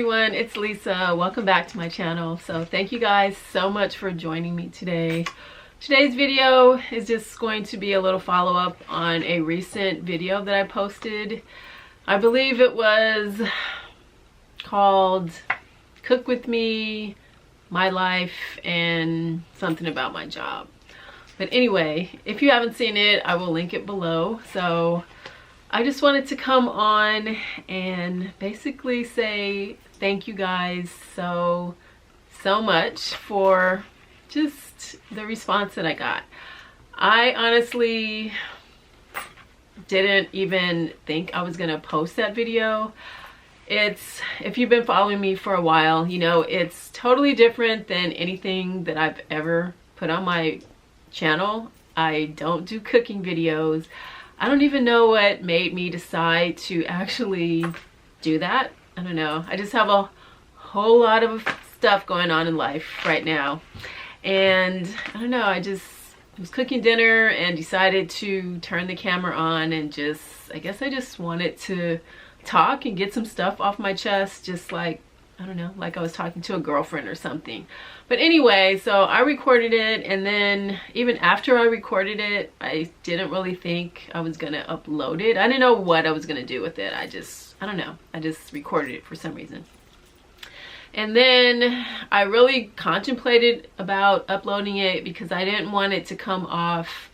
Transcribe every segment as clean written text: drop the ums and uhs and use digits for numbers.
everyone, it's Lisa. Welcome back to my channel. So thank you guys so much for joining me today. Today's video is just going to be a little follow-up on a recent video that I posted. I believe it was called Cook With Me, My Life, and something about my job. But anyway, if you haven't seen it, I will link it below. So I just wanted to come on and basically say thank you guys so much for just the response that I got. I honestly didn't even think I was gonna post that video. If you've been following me for a while, you know it's totally different than anything that I've ever put on my channel. I don't do cooking videos. I don't even know what made me decide to actually do that. I don't know. I just have a whole lot of stuff going on in life right now. And I don't know, I was cooking dinner and decided to turn the camera on and I guess I just wanted to talk and get some stuff off my chest, just like, I don't know, like I was talking to a girlfriend or something. But anyway, so I recorded it, and then even after I recorded it, I didn't really think I was gonna upload it. I didn't know what I was gonna do with it. I don't know, I just recorded it for some reason. And then I really contemplated about uploading it because I didn't want it to come off,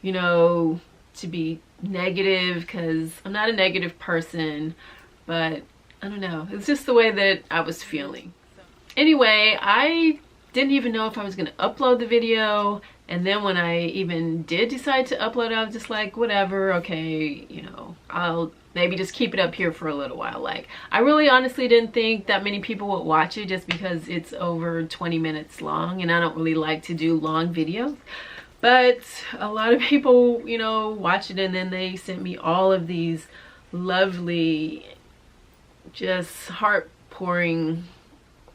you know, to be negative, because I'm not a negative person, but I don't know, it's just the way that I was feeling. Anyway, I didn't even know if I was going to upload the video, and then when I even did decide to upload it, I was just like, whatever, okay, you know, I'll maybe just keep it up here for a little while. Like, I really honestly didn't think that many people would watch it just because it's over 20 minutes long, and I don't really like to do long videos. But a lot of people, you know, watch it, and then they sent me all of these lovely, just heart-pouring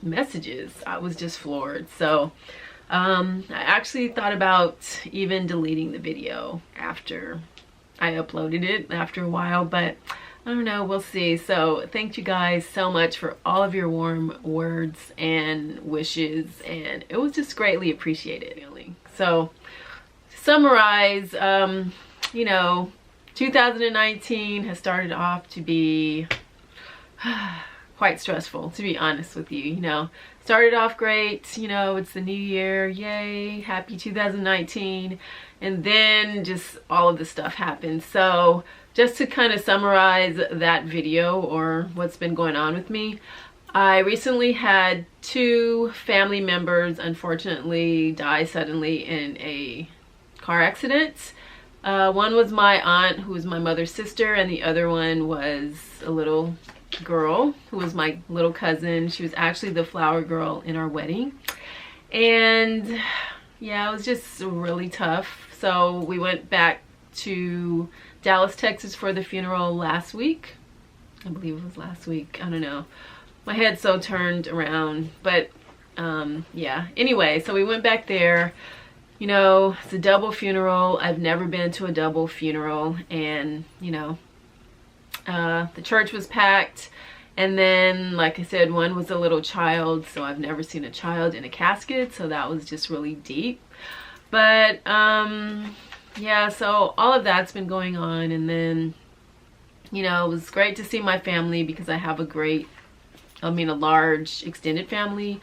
messages. I was just floored. So I actually thought about even deleting the video after I uploaded it after a while, but I don't know, we'll see. So thank you guys so much for all of your warm words and wishes, and it was just greatly appreciated, really. So to summarize, you know, 2019 has started off to be quite stressful, to be honest with you. You know, started off great, you know, it's the new year, yay, happy 2019, and then just all of this stuff happened. So just to kind of summarize that video, or what's been going on with me, I recently had 2 family members unfortunately die suddenly in a car accident. One was my aunt, who was my mother's sister, and the other one was a little girl who was my little cousin. She was actually the flower girl in our wedding. And yeah, it was just really tough. So we went back to Dallas, Texas for the funeral last week. I believe it was last week. I don't know. My head's so turned around. But yeah, anyway, so we went back there. You know, it's a double funeral. I've never been to a double funeral, and you know, the church was packed, and then like I said, one was a little child, so I've never seen a child in a casket, so that was just really deep. But yeah, so all of that's been going on, and then you know, it was great to see my family because I have a large extended family.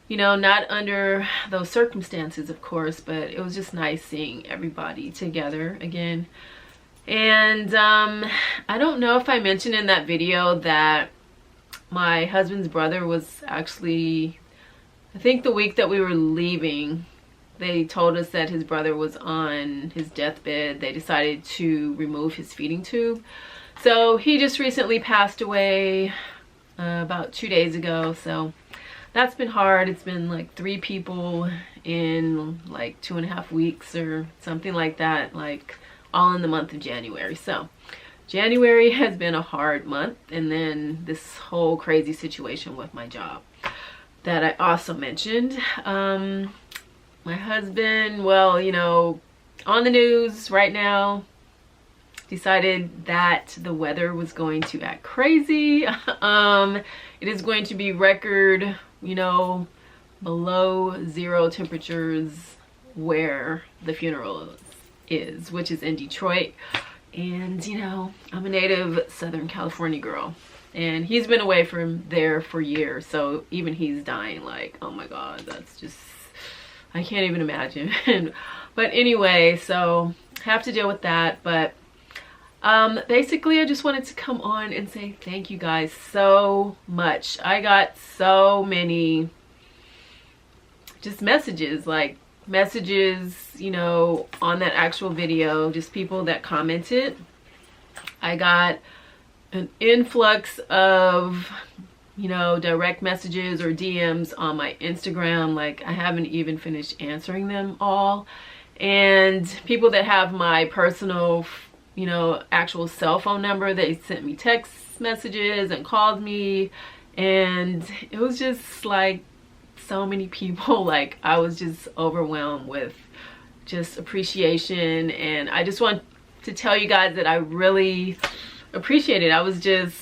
You know, not under those circumstances, of course, but it was just nice seeing everybody together again. And I don't know if I mentioned in that video that my husband's brother was actually, I think the week that we were leaving, they told us that his brother was on his deathbed. They decided to remove his feeding tube. So he just recently passed away about 2 days ago. So that's been hard. It's been like 3 people in like 2.5 weeks or something like that, like all in the month of January. So January has been a hard month, and then this whole crazy situation with my job that I also mentioned. My husband, well, you know, on the news right now, decided that the weather was going to act crazy. It is going to be record, you know, below zero temperatures where the funeral is, which is in Detroit. And you know, I'm a native Southern California girl, and he's been away from there for years, so even he's dying like, oh my god, that's just, I can't even imagine. But anyway, so have to deal with that. But basically I just wanted to come on and say thank you guys so much. I got so many just messages, you know, on that actual video, just people that commented. I got an influx of, you know, direct messages or DMs on my Instagram. Like, I haven't even finished answering them all. And people that have my personal, you know, actual cell phone number, they sent me text messages and called me, and it was just like so many people. Like, I was just overwhelmed with just appreciation, and I just want to tell you guys that I really appreciate it. I was just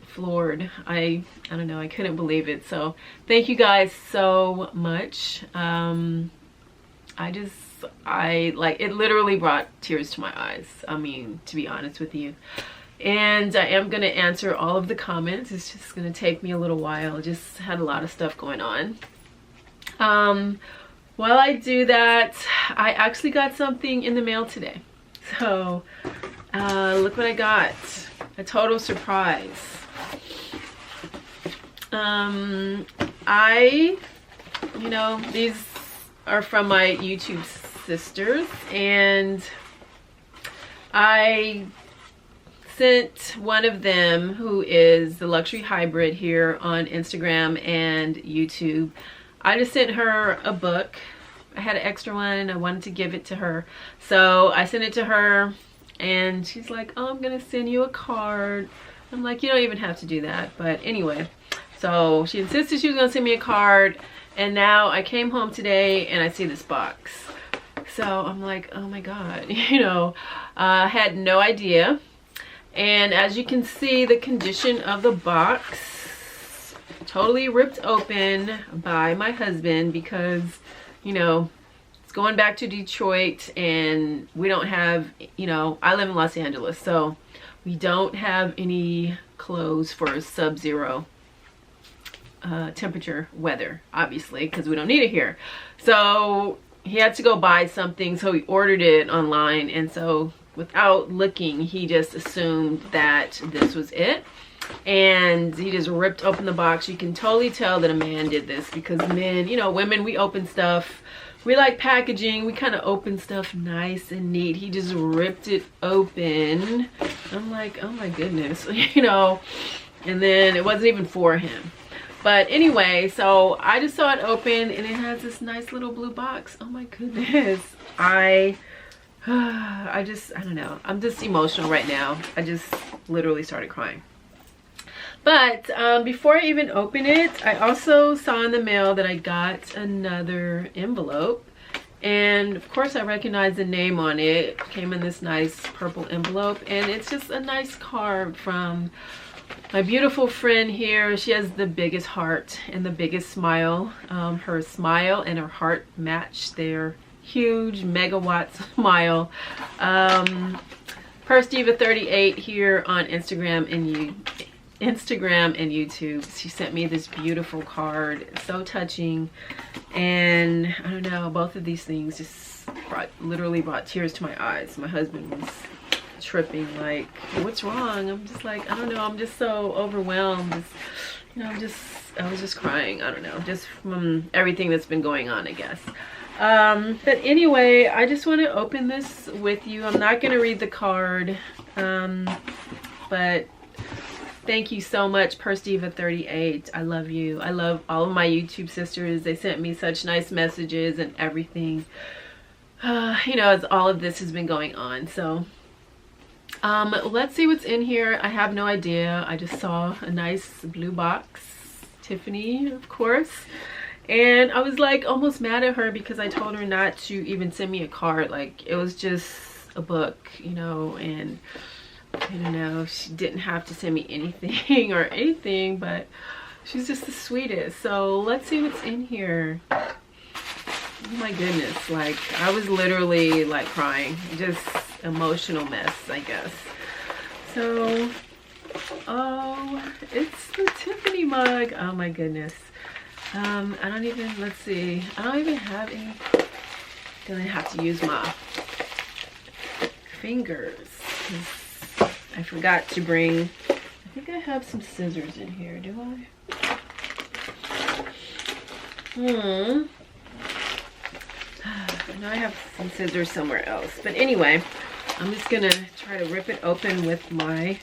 floored. I don't know, I couldn't believe it. So thank you guys so much. I like, it literally brought tears to my eyes, I mean, to be honest with you. And I am going to answer all of the comments. It's just going to take me a little while. I just had a lot of stuff going on. While I do that, I actually got something in the mail today. So look what I got. A total surprise. You know, these are from my YouTube sisters, and I sent one of them, who is the Luxury Hybrid here on Instagram and YouTube. I just sent her a book. I had an extra one and I wanted to give it to her, so I sent it to her, and she's like, oh, I'm gonna send you a card. I'm like, you don't even have to do that. But anyway, so she insisted she was gonna send me a card, and now I came home today and I see this box. So I'm like, oh my god, you know, I had no idea. And as you can see, the condition of the box, totally ripped open by my husband, because, you know, it's going back to Detroit, and we don't have, you know, I live in Los Angeles, so we don't have any clothes for sub-zero temperature weather, obviously, because we don't need it here. So he had to go buy something, so he ordered it online, and so without looking, he just assumed that this was it, and he just ripped open the box. You can totally tell that a man did this, because men, you know, women, we open stuff, we like packaging, we kind of open stuff nice and neat. He just ripped it open. I'm like, oh my goodness, you know, and then it wasn't even for him. But anyway, so I just saw it open, and it has this nice little blue box. Oh my goodness. I don't know. I'm just emotional right now. I just literally started crying. But before I even open it, I also saw in the mail that I got another envelope. And of course I recognize the name on it. It came in this nice purple envelope, and it's just a nice card from my beautiful friend here. She has the biggest heart and the biggest smile. Her smile and her heart match their huge megawatt smile. PurseDiva38 here on Instagram and YouTube. She sent me this beautiful card. It's so touching, and I don't know, both of these things just literally brought tears to my eyes. My husband was tripping, like, what's wrong? I'm just like, I don't know, I'm just so overwhelmed. Just, you know, I was just crying. I don't know, just from everything that's been going on, I guess. But anyway, I just want to open this with you. I'm not going to read the card, but thank you so much, PurseDiva38. I love you. I love all of my YouTube sisters. They sent me such nice messages and everything, you know, as all of this has been going on. So let's see what's in here. I have no idea. I just saw a nice blue box, Tiffany, of course, and I was like almost mad at her because I told her not to even send me a card. Like, it was just, a book, you know, and I don't know, she didn't have to send me anything or anything, but she's just the sweetest. So let's see what's in here. Oh my goodness, like I was literally like crying, just emotional mess, I guess. So, oh, it's the Tiffany mug. Oh my goodness. I don't even, let's see, I don't even have any. Gonna have to use my fingers. I forgot to bring, I think I have some scissors in here, do I? I know I have some scissors somewhere else, but anyway, I'm just gonna try to rip it open with my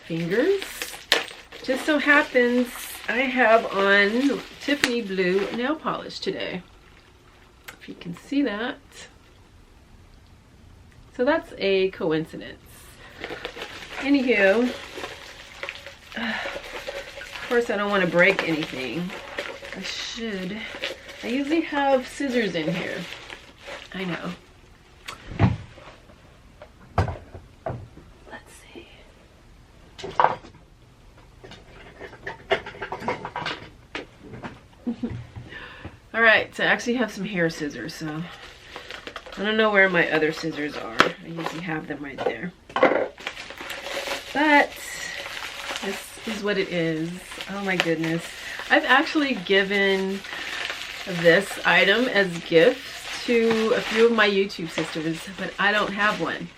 fingers. Just so happens I have on Tiffany blue nail polish today, if you can see that. So that's a coincidence. Anywho, of course I don't want to break anything. I should. I usually have scissors in here. I know. Let's see. All right, so I actually have some hair scissors, so I don't know where my other scissors are. I usually have them right there. But this is what it is. Oh my goodness. I've actually given this item as gifts to a few of my YouTube sisters, but I don't have one.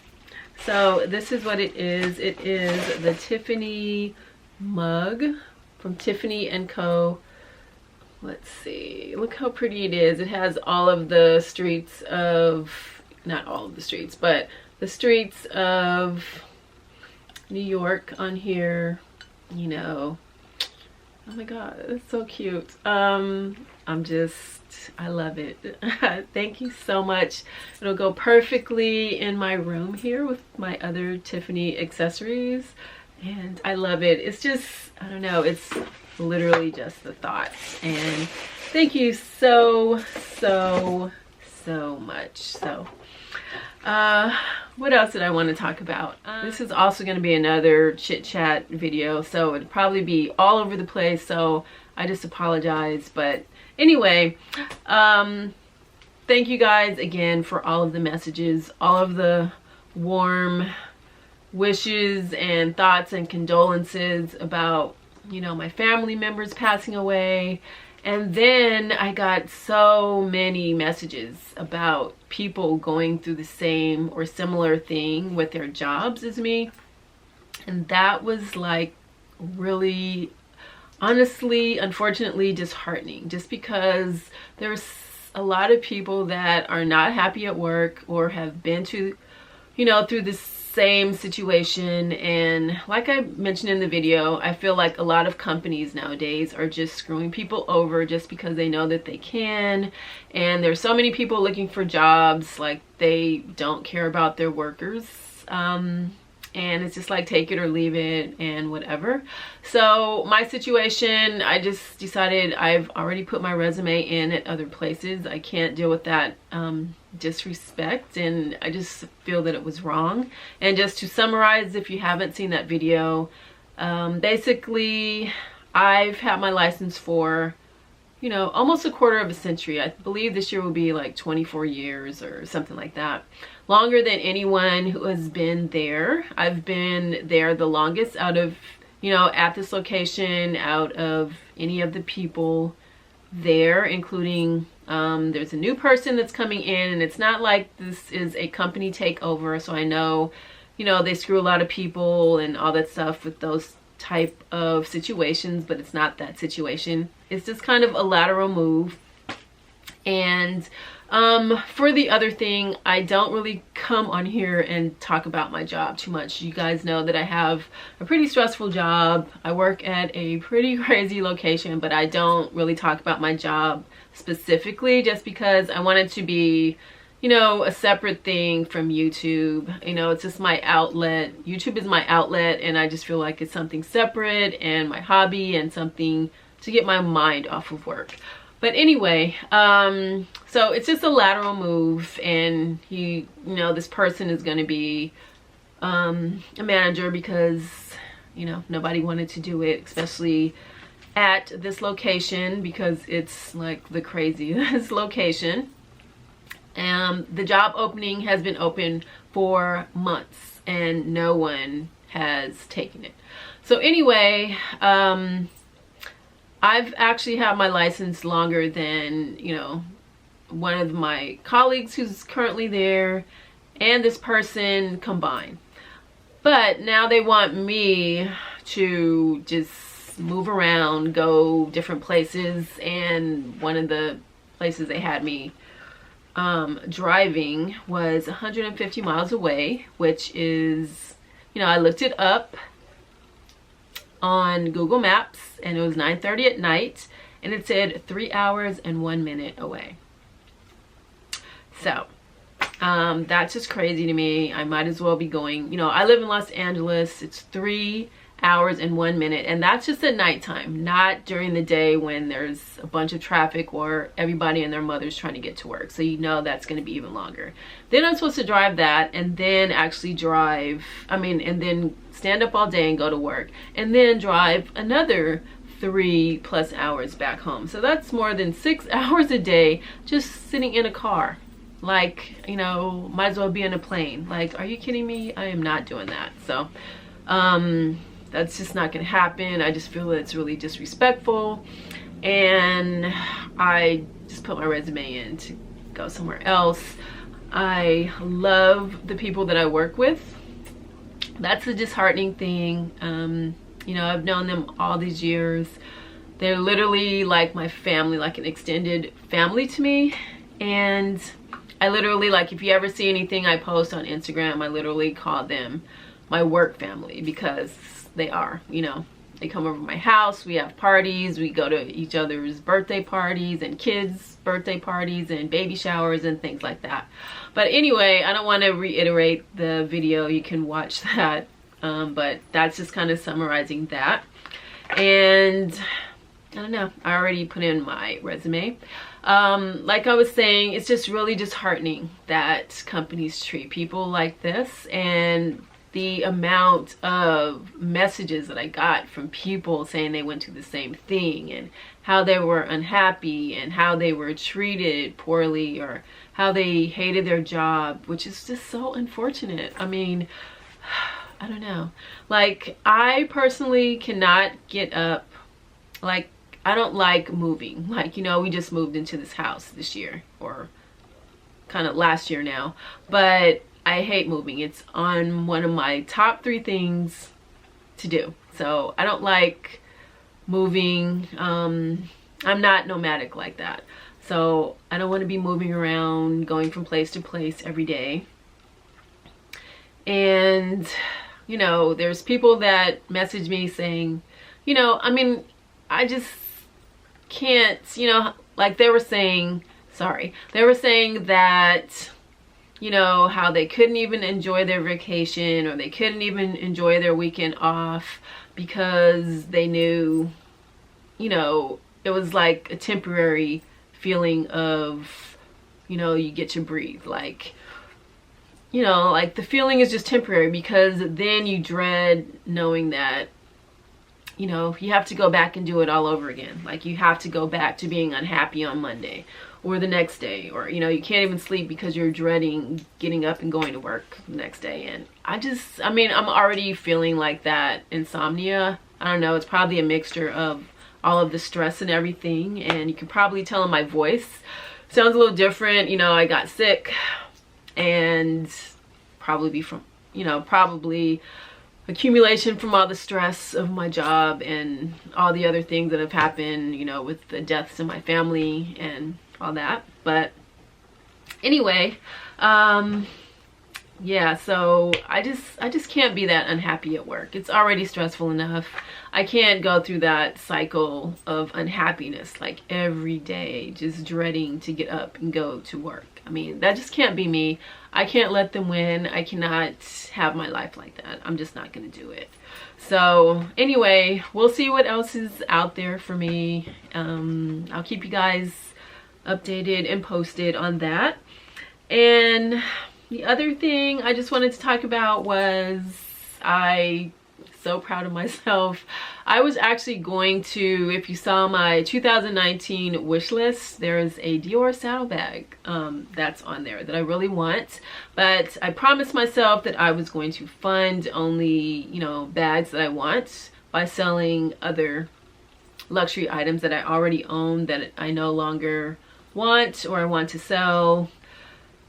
So this is what it is. It is the Tiffany mug from Tiffany & Co. Let's see, look how pretty it is. It has all of the streets of, not all of the streets, but the streets of New York on here, you know. Oh my god, it's so cute. I love it. Thank you so much. It'll go perfectly in my room here with my other Tiffany accessories, and I love it. It's just, I don't know, it's literally just the thought. And thank you so much. So what else did I want to talk about? This is also going to be another chit chat video, so it'd probably be all over the place, so I just apologize. But anyway, thank you guys again for all of the messages, all of the warm wishes and thoughts and condolences about, you know, my family members passing away. And then I got so many messages about people going through the same or similar thing with their jobs as me. And that was like really, honestly, unfortunately disheartening, just because there's a lot of people that are not happy at work or have been to, you know, through this same situation. And like I mentioned in the video, I feel like a lot of companies nowadays are just screwing people over just because they know that they can. And there's so many people looking for jobs, like they don't care about their workers. And it's just like take it or leave it and whatever. So my situation, I just decided I've already put my resume in at other places. I can't deal with that disrespect, and I just feel that it was wrong. And just to summarize, if you haven't seen that video, basically I've had my license for, you know, almost a quarter of a century. I believe this year will be like 24 years or something like that. Longer than anyone who has been there. I've been there the longest out of, you know, at this location, out of any of the people there, including there's a new person that's coming in, and it's not like this is a company takeover. So I know, you know, they screw a lot of people and all that stuff with those type of situations, but it's not that situation. It's just kind of a lateral move. And for the other thing, I don't really come on here and talk about my job too much. You guys know that I have a pretty stressful job. I work at a pretty crazy location, but I don't really talk about my job specifically, just because I want it to be, you know, a separate thing from YouTube. You know, it's just my outlet. YouTube is my outlet, and I just feel like it's something separate and my hobby and something to get my mind off of work. But anyway, So it's just a lateral move, and this person is going to be a manager because, nobody wanted to do it, especially at this location because it's like the craziest location. The job opening has been open for months and no one has taken it. So anyway, I've actually had my license longer than, one of my colleagues who's currently there and this person combined. But now they want me to just move around, go different places, and one of the places they had me driving was 150 miles away, which is, I looked it up on Google Maps and it was 9:30 at night and it said 3 hours and 1 minute away. So that's just crazy to me. I might as well be going, I live in Los Angeles. It's 3 hours and 1 minute, and that's just at nighttime, not during the day when there's a bunch of traffic or everybody and their mother's trying to get to work. So that's going to be even longer. Then I'm supposed to drive that and then actually and then stand up all day and go to work and then drive another 3+ hours back home. So that's more than 6 hours a day just sitting in a car. Like, might as well be in a plane. Like, are you kidding me? I am not doing that. So that's just not gonna happen. I just feel that it's really disrespectful, and I just put my resume in to go somewhere else. I love the people that I work with. That's the disheartening thing. I've known them all these years. They're literally like my family, like an extended family to me. And I literally, like, if you ever see anything I post on Instagram, I literally call them my work family because they are, they come over to my house, we have parties, we go to each other's birthday parties and kids' birthday parties and baby showers and things like that. But anyway, I don't want to reiterate the video. You can watch that. But that's just kind of summarizing that. And I don't know, I already put in my resume. Like I was saying, it's just really disheartening that companies treat people like this, and the amount of messages that I got from people saying they went to the same thing and how they were unhappy and how they were treated poorly or how they hated their job, which is just so unfortunate. I mean, I don't know. Like, I personally cannot get up. Like, I don't like moving. Like, we just moved into this house this year, or kind of last year now, but I hate moving. It's on one of my top 3 things to do. So I don't like moving. I'm not nomadic like that. So I don't want to be moving around, going from place to place every day. And, there's people that message me saying, I just can't, like they were saying that, how they couldn't even enjoy their vacation or they couldn't even enjoy their weekend off because they knew, it was like a temporary feeling of, you get to breathe. Like, like the feeling is just temporary, because then you dread knowing that, you have to go back and do it all over again. Like, you have to go back to being unhappy on Monday or the next day, or, you can't even sleep because you're dreading getting up and going to work the next day. And I'm already feeling like that insomnia. I don't know, it's probably a mixture of all of the stress and everything. And you can probably tell in my voice, sounds a little different. I got sick, and probably probably accumulation from all the stress of my job and all the other things that have happened, with the deaths in my family and all that. But anyway, yeah, so I just can't be that unhappy at work. It's already stressful enough. I can't go through that cycle of unhappiness, like every day, just dreading to get up and go to work. I mean, that just can't be me. I can't let them win. I cannot have my life like that. I'm just not going to do it. So anyway, we'll see what else is out there for me. I'll keep you guys updated and posted on that. And the other thing I just wanted to talk about was so proud of myself. I was actually going to, if you saw my 2019 wish list, there's a Dior saddlebag that's on there that I really want. But I promised myself that I was going to fund only, you know, bags that I want by selling other luxury items that I already own that I no longer want or I want to sell,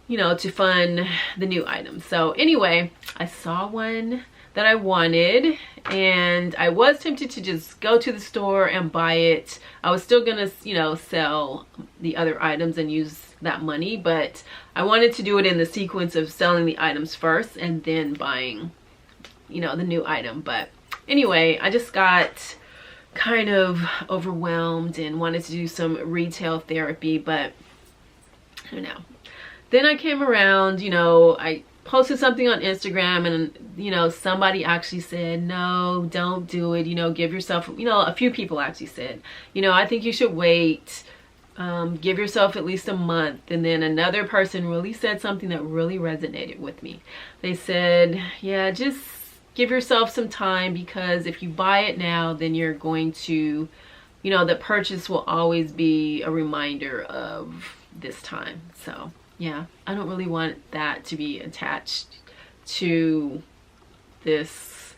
you know, to fund the new items. So anyway, I saw one that I wanted and I was tempted to just go to the store and buy it. I was still gonna, you know, sell the other items and use that money, but I wanted to do it in the sequence of selling the items first and then buying, you know, the new item. But anyway, I just got kind of overwhelmed and wanted to do some retail therapy, but I don't know. Then I came around, you know, I posted something on Instagram and, you know, somebody actually said, no, don't do it, you know, give yourself, you know, a few people actually said, you know, I think you should wait, give yourself at least a month. And then another person really said something that really resonated with me. They said, yeah, just give yourself some time, because if you buy it now, then you're going to, you know, the purchase will always be a reminder of this time. So yeah, I don't really want that to be attached to this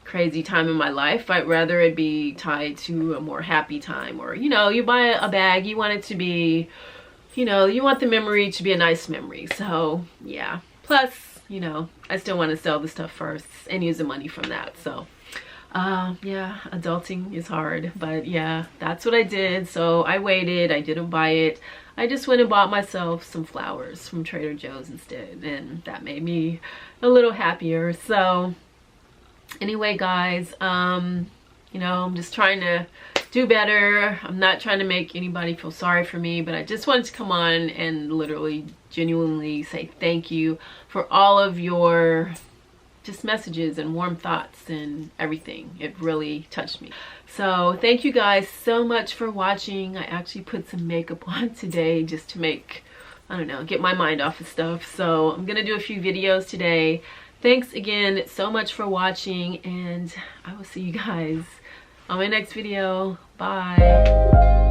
crazy time in my life. I'd rather it be tied to a more happy time. Or, you know, you buy a bag, you want it to be, you know, you want the memory to be a nice memory. So yeah, plus, you know, I still want to sell the stuff first and use the money from that. So yeah, adulting is hard, but yeah, that's what I did. So I waited, I didn't buy it. I just went and bought myself some flowers from Trader Joe's instead, and that made me a little happier. So anyway, guys, you know, I'm just trying to do better. I'm not trying to make anybody feel sorry for me, but I just wanted to come on and literally genuinely say thank you for all of your just messages and warm thoughts and everything. It really touched me. So thank you guys so much for watching. I actually put some makeup on today just to make, I don't know, get my mind off of stuff. So I'm gonna do a few videos today. Thanks again so much for watching, and I will see you guys on my next video. Bye.